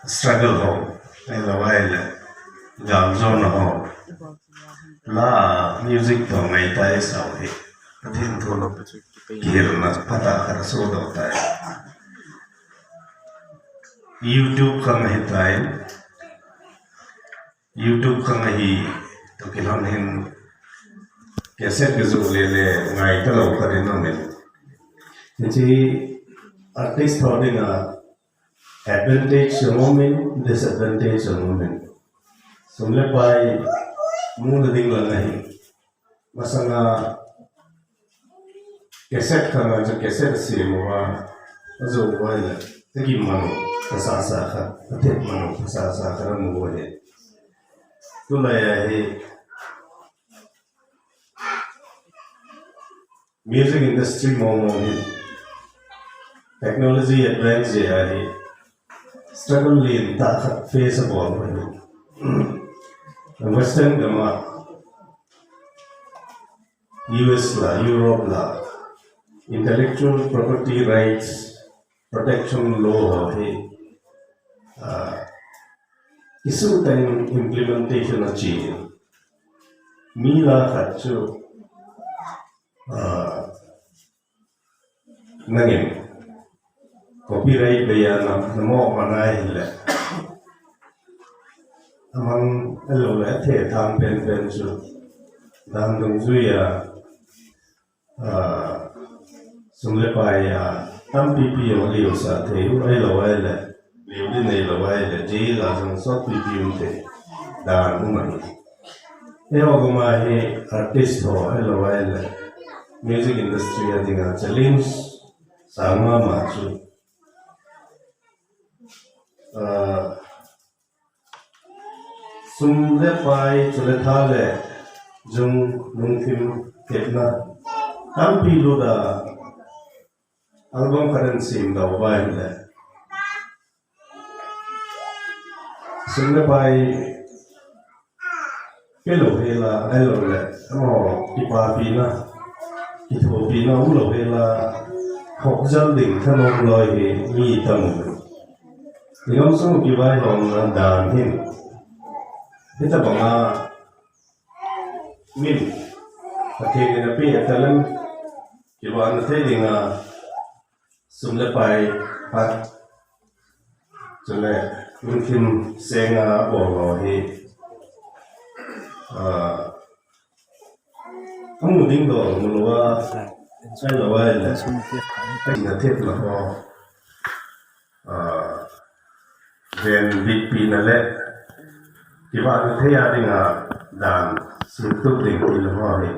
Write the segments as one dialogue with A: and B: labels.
A: struggle ho ai lo ai le gam zone ho la music to ngai tai sao he pathin thu kir na pata kar so do tai YouTube ka ngai tai YouTube ka ngai to kilam hin cassette ke zo le ngai ta lo ka rin no me ji artist holding a advantage moment disadvantage moment sumle pai mu na ding lang nahi masanga cassette ka na cassette si mo wa zo wa le tagi mano sa ka ate mano sa ka mo wa he tu la ya he music industry mo technology advance ya he struggle in ta face about the western gama US la Europe la intellectual property rights protection law hai isu time implementation achieve mila khachu nangin copyright bayana namo manai le among hello le the tham pen chu dang dong zu ya sumle pa ya tam pp yo liu sa the ai lo ai le liu din nei lo ai le ji la song so pp um the dan mu ma ni e ho ma he artist ho hello ai le music industry adinga challenge sama ma chu sumle pai chule thale jung lungthim ketna tampi lo da album currency da wai le sumle pai pelo hela elo le amo ipa pina itho pina ulo hela hok jal ding thanong loi he mi tamu Ningam sung kibai hong dan hin kita banga min pakai na pi atalan kibai na thedinga sumle pai pat chule mungkin senga bolo hi amu ding do mulwa sai lawai la na thet la ho then big pin ale kiba na thaya dinga dan sintuk ding il ho he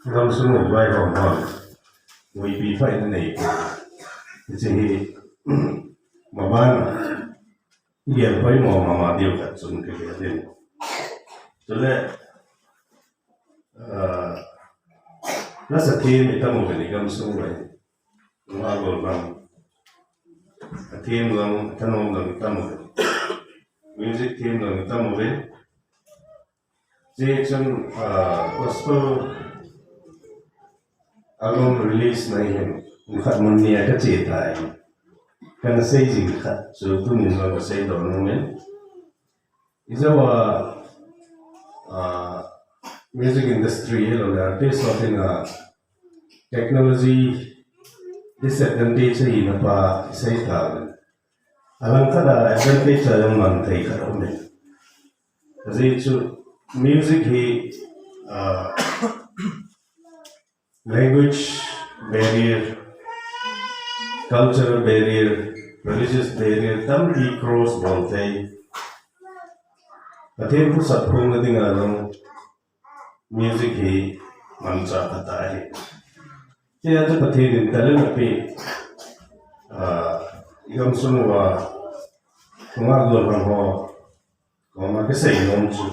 A: ngam sumu bai ho ho mui pi phai na nei ji maban ye pai mo mama dio ka chun ke le den chule na sa thi mi tamu ni ngam sumu bai ma go bang team lang tanong lang tamu music team lang tamu be je chun gospel album release nahi hai khat munni ka che tai kan sei jing khat chu tu min lo sei do no men izawa music industry lo la artist of in technology disadvantage hi na pa sai ta alang kada advantage ang man thai karo me ji chu music hi language barrier cultural barrier religious barrier tam hi cross bolte athen pu sat phung na dinga long music hi man cha pata hi Kaya ito patinin tala na pi igam sunuwa kung agol lang ho kung makisay nung chu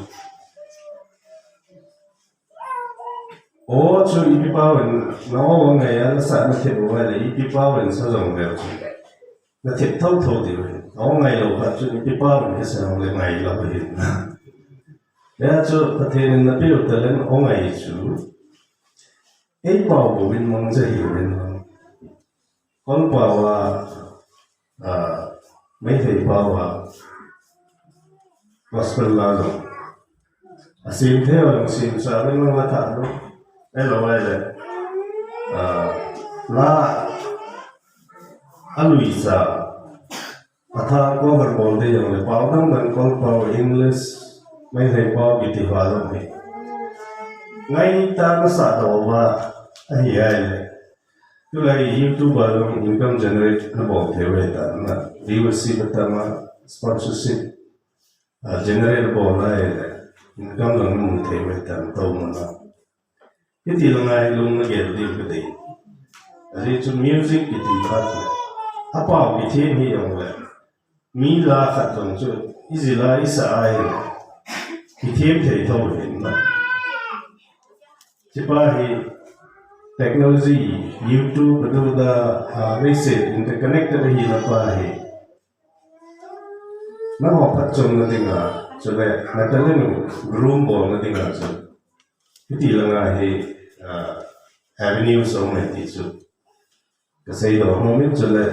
A: o chu ipipawan na o ngayon sa natip wala ipipawan sa zong bel chu natip tau di rin o ngayon pa chu ipipawan kasi ang limay labahin kaya chu patinin na pi utalan o ngayon chu Ei bảo của bên mong dạy của bên con bảo mấy thầy bảo gospel la lo asim theo sim sa bên ma tha lo ai lo ai le la alui sa atha cover bol de yang le pau dang dan kol pau english mai thei pau ki ti wa lo me ngai ta na sa do wa ai ai le tu lai youtube ba lo income generate na bol theo ta na viewership ta ma sponsorship generate bol lai le income lang mu theo ta to ma na cái gì là ngày luôn nó ghé đi cái gì, rồi cho music cái gì khác, à bảo cái thiên hi ông vậy, mi la khát vọng cho, cái gì là ít ai, cái thiên thấy thấu hiện mà, chỉ bảo hi technology, YouTube, đó là reset, interconnected hi là bảo hi, nó học phát triển nó tiếng à, cho nên nó trở nên groom ball nó tiếng à cho, cái gì là ngày avenue so many too. Kasi ito, moment sila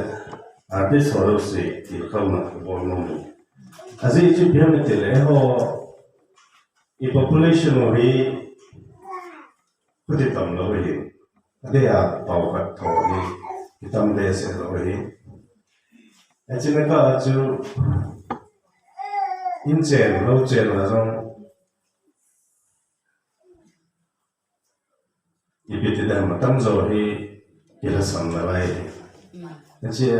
A: artist holo si ikaw na bono. Kasi ito biya mitile ho population mo hi kutitam lo hi. Ade a paukat to hi itam dese lo hi. At sinaka aju inchen lo chen la rong ibiti dah matam zohi kira sambalai. Jadi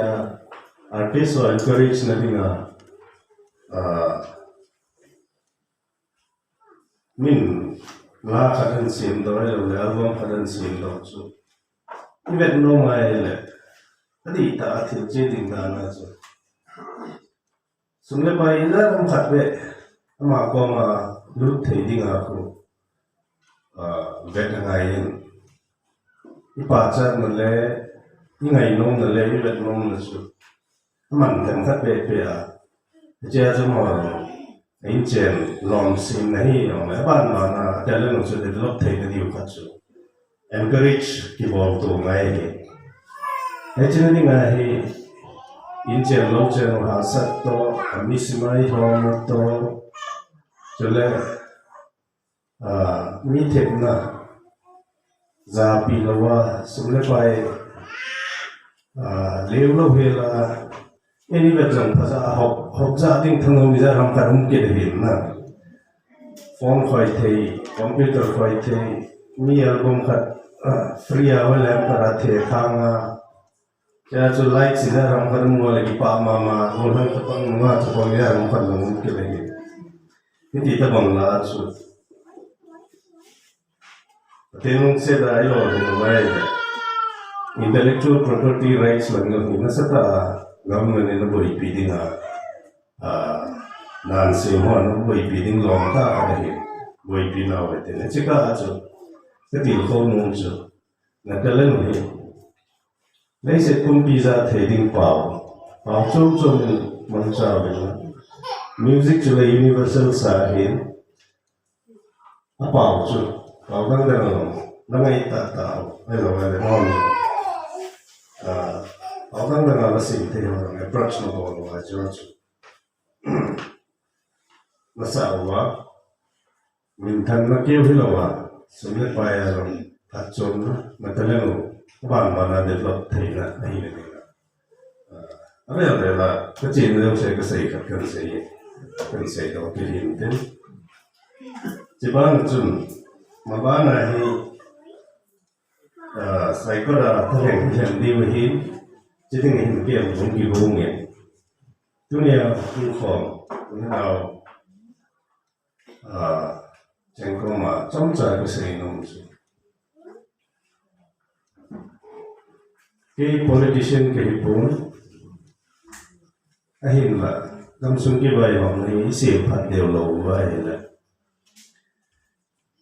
A: artis so encourage nanti nga min la kadan sim do le album kadan sim do so ibet no mai le adi ta athil je ding da na so sumle pai la ram khat be ama ko ma lut thei ding a ko vet ngai ipa cha na le ngai nom na le vet nom na so man thang khat be pe a je a mo in chen lom sim na hi ong le ban ma na ta le no so de lop thei na diu khat so encourage ki bol to ngai hi ai chen ni ngai in chen lo chen ha sat to mi simai hom to chole mi thep na za pi lawa sumle pai lew lo hela any better phasa hop za ding thang mi za ram ka rum ke de na phone khoi thei computer khoi thei mi album khat free awa lam para the thanga cha chu like si za ram ka rum wala ki pa mama ngol han ka pang ma chu ko ya ram ka rum ke de ni ti ta bang la chu tenung se da yo de mai intellectual property rights lang ng nasata government na boy piding nan se mo no boy piding long ta ade boy pinaw ite na chika acho ke til ko mo cho na talen no he nei se kum pizza theding pau chom chom man cha be music to the universal sa hin apa cho pau kan da no na ngai ta ai lo ga de mo orang dengan mesin orang approach no bolo aja masalah minta nak kau hilawa sebenarnya payah orang acun macamnya lo ban mana develop thina nahi le apa yang adalah kecil itu saya kan saya tahu pilih itu jepang cun mabana hi saya kira terhenti di wahid jadi ni dia mungkin rumit dunia inform dunia jengkol mah cuma kesini nunggu ke politician ke hipun akhirnya langsung ke bayar ni siapa dia lalu bayar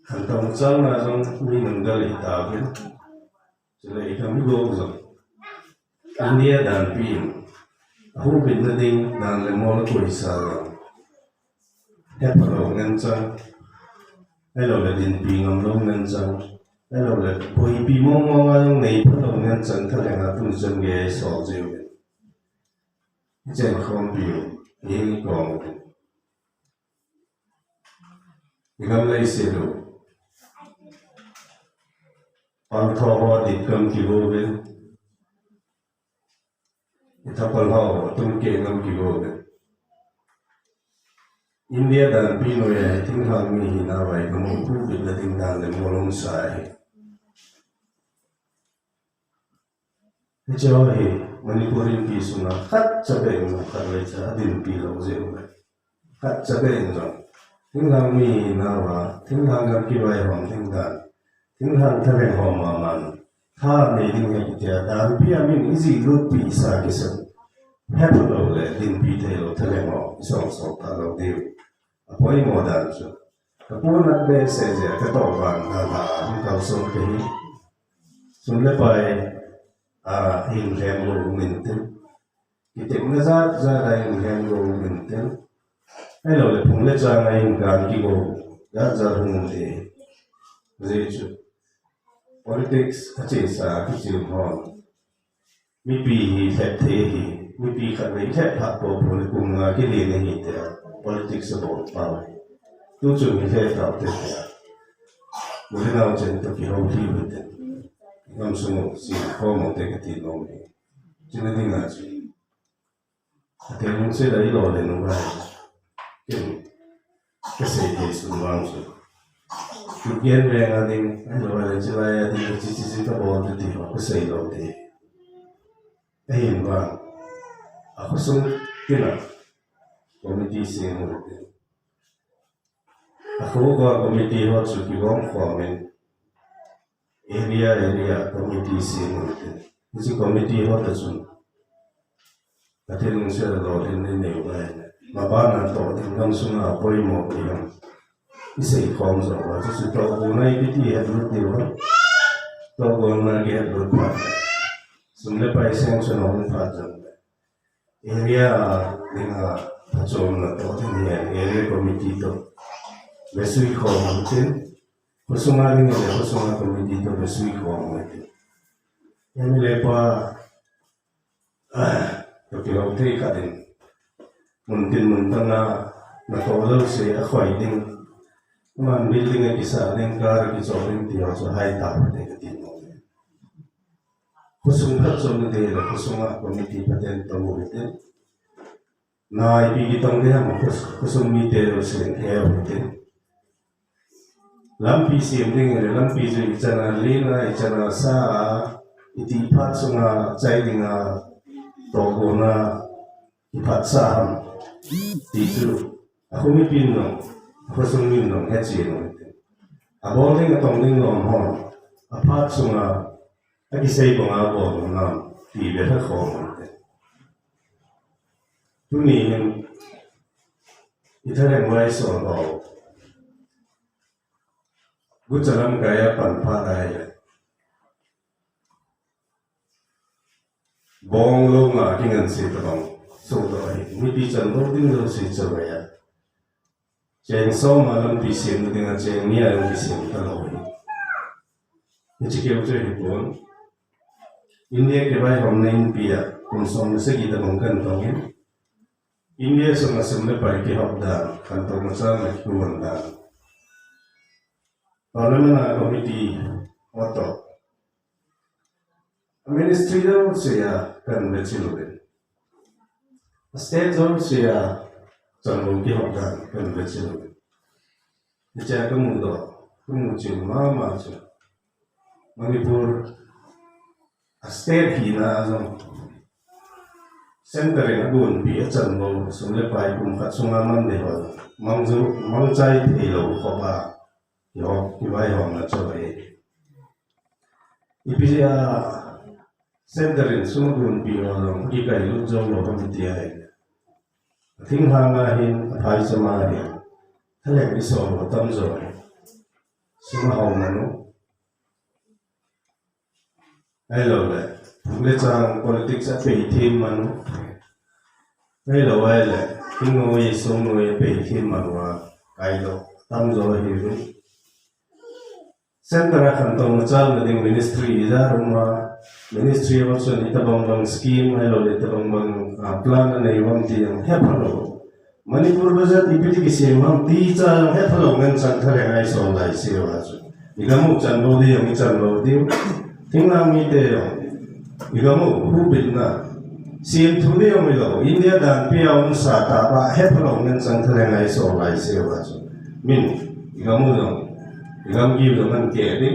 A: kantong cang langsung minunggal hitam jadi kami gosok India dan Pin, aku bina ding dan lemon aku isara. Ya perlu ngancang, hello le din Pin ngomong ngancang, hello le poi Pin ngomong ang nei perlu ngancang terang aku jengge soju. Jangan kompiu, ini kong. Ingam lai selo pang tho ho dikam ki bo ben itapal ho tum ke ngam ki bo ben India dan pino ya ting hang mi hina vai kamu ku bit la ting dan le molong sai cho he Manipurin pi suna khat chabe no khat le cha din pi lo je ma khat chabe no ting hang mi na wa ting hang ga ki vai hom ting dan ting hang thare hom ma man tha ne ding he ja dan pi amin easy lo pi sa ki san happen lo le din pi te lo thare mo so ta lo de apoi mo dan so kapun na be se je ka to ban na la ni ka so ke ni sun le pai hình rèm lô mình tên cái tiếng nó ra đây hình rèm lô mình tên hay là phùng lệ ra ngay hình gan kí gồ ra hùng để dễ chứ politics cái chế sa cái chiều hòn mi pi hi phép thế hi mi pi khát lấy phép phạt bộ phù lệ cùng cái liền này hi thế politics là bộ bao tu chuẩn hi phép tạo thế thế mỗi nào trên tôi kỳ hậu hi vậy ngam sumo si ko mo te ka ti no ni china ni na chi te mo se dai lo le no ba ke se ke su wang su tu kien ve nga ding ai lo le chi la ya ding chi ka bo te ti ko se lo te ai en ba a ko su ke na committee se mo te a ko committee ho su ki bom ko men area committee sing this committee ho ta sun atin se lo din ne ba ma ba na to din ngam suna poi mo ki yam ise khom zo wa su to ko na i ti ha lu ti wa to ko na ge lu pa sun le pai seng sun on pa jam area dinga ta chom na to din area committee to besui khom tin Kusunga rin nila, kusunga kami dito na sweet ko ang mga ito. Yan nila pa, kapilawte ka din. Muntin-muntan na natolaw siya, ako ay din, man building ang isa, din kara kisorin tiyo sa high tower na katino. Kusunga sa mga nila, kusunga kami di patento mo ito. Na ipigitang niya mo, kusumite siya kaya ito. Lampi siemding lampi ju ichana lena ichana sa iti phat sunga chaidinga togona iphat sa ti ju akumi pin no khosung min no hechi no aboling atong ling no hon aphat sunga aki sei bonga bo no ti be tha kho no tu ni ithare ngwai so no Gujaram gaya panpadaya. Bong lo nga kingan si tabang so doi. Miti chan lo ding lo si chabaya. Cheng so malam pisim lo dinga cheng niya lo pisim talawin. Nichike uche hipon. India ke bai hom nain pia kung som se kita mongkan tongin. India so ngasem le pai ki hopdan kantong masa na kuwandan. Parliament committee auto ministry daw siya kan bechiloben state daw siya jango ki hokdan kan bechiloben nicha kumudo kumuchi mama cha Manipur state hina azam center in agun bi jango sumle pai kum khat sungaman de ho mangchai thelo khoba yo kibai hom na chobe ipia senderin sungun biolong ikai lu jong lo kam dia thing hanga hin thai sama he thale bi so lo tam zo sima hom manu hello le chang politics a pe team manu hello le kingo ye song no ye pe team manwa kai lo tam zo hi Sentara kantong macam nading ministry ida rumah ministry also ni tabang bang scheme hello ni tabang bang plan na iwang ti yang hepalo Manipur bazat ipiti kisim ham ti cha he phalo ngan sang thale ngai so lai sio ha chu igamu chan lo di yang chan lo di tingna mi te igamu hu bin na sim thu di yang lo India dan piaum sa ta ba he phalo ngan sang thale ngai so lai sio ha chu min igamu lo igam gi lo man ke di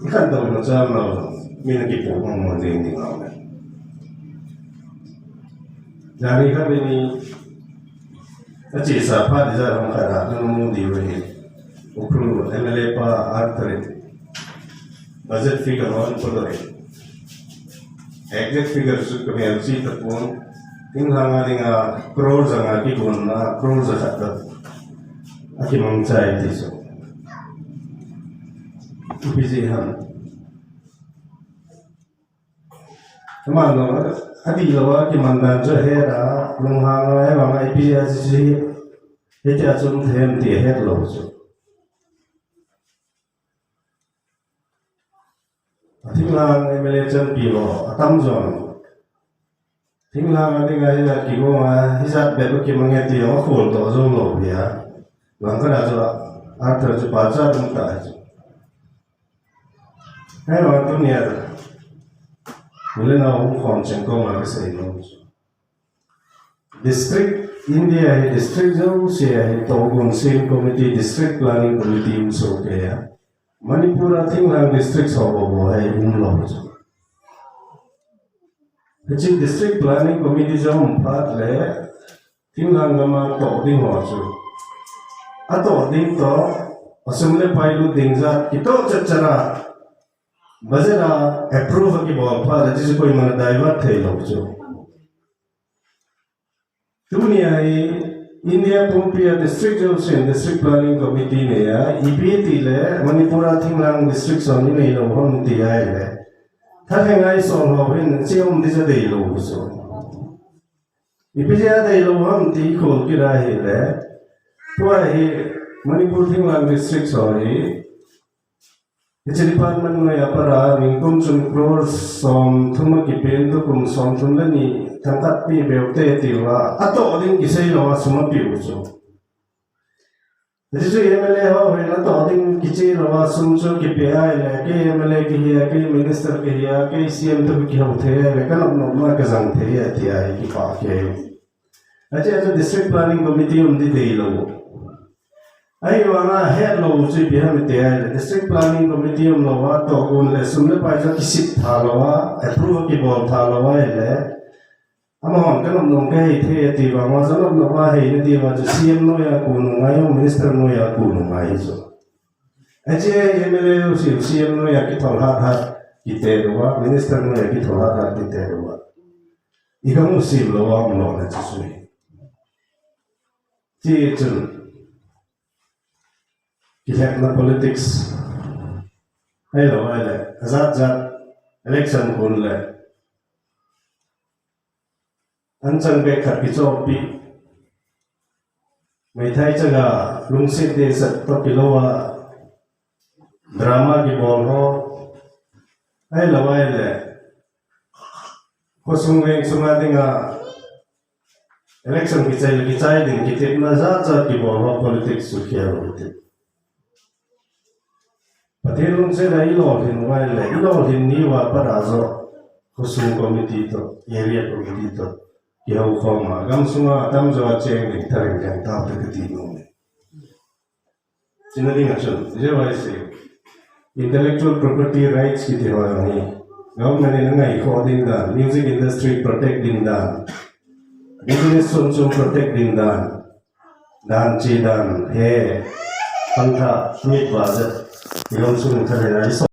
A: ikan to no cha lo min ki pu mo mo ding ding lo dari ka bini Aci sapa di dalam kerana nemu di sini, ukru MLA pa arteri, budget figure on polore, exact figure su kami alsi terpun, tinggal dengan crores ang aki pun na crores agak aki mangcai tisu, upizihan, kemana? Adi lawa ki mandan jo hera lunghanga e wanga ipia si hete achum them ti het lo chu athinglang emele chan pi lo atam zon thinglang adi ga ya ki go ma hisab be ki mangi ti o khol to zo lo bia wanga da jo arthar jo pa cha dum ta chu hai lo tu nia Mula na ako konseng ko mga sa ino. District India ay district zone siya ay Togon Same Committee District Planning Committee yung so kaya Manipur ating lang district sa obo ay umlo. Kasi District Planning Committee zone pat le ting lang naman Toding waso. Ato dito asumle pailu dingza ito chatsara Bazera approve की बहुत बार जिसे कोई मन डाइवर्ट थे लोग जो दुनिया ये इंडिया पुंपिया डिस्ट्रिक्ट जो से डिस्ट्रिक्ट प्लानिंग कमिटी ने या ईपीटी ले मणिपुरा थिंगलांग डिस्ट्रिक्ट सोनी ने लोग हम दिया है था हैंगाई सोन हो फिर चियम दिशा दे लोग जो ईपीटी दे लोग हम ती खोल के रहे ले तो ये मणिपुर थिंगलांग डिस्ट्रिक्ट Soni Iti department mo ya para mingkum sumkror som thuma kipen to kum som thumla ni tangkat pi beute tiwa ato ding kisai lawa suma pi uso. Iti so MLA ho hena to ding kisai lawa sumso ki pe ai le ke MLA ki hiya ke minister ki hiya ke CM to ki ho the le kan no ma ka jang the ya ti ai ki pa ke. Acha district planning committee undi dei lo. Ay wanga head lo uchi biha me te ai district planning committee um lo wa to gun le sumle pa ja kisip tha lo wa approve ki bol tha lo wa le ama hon kan nom ke the ti wa ma sa no wa he ni ti wa ju CM no ya ku no ngai minister no ya ku no ngai so ache MLA lo si CM no ya ki thol ha ha ki te lo wa minister no ya ki thol ha ha ki te lo wa ikam si lo wa mo na chu sui ti chun Kita na politics, hello, azat election pun le, ancang bekat kicopi, may thay jaga lungsit de sa topilowa drama ki bolho, hello, kosungeng sungating election kicay din kitip na azat ki bolho politics sukiya politik. Patilong sila ilolhin wala ilolhin niwa para so kusung committee to area committee to yaw koma gam sunga tam jo cheng ni tareng jang ta ta kati no me sinali ngachon je wai se intellectual property rights ki te wa ni government ne ngai coding da music industry protecting da business sum protecting da dan chi dan he pantha smith wa Yung sunod sa nila,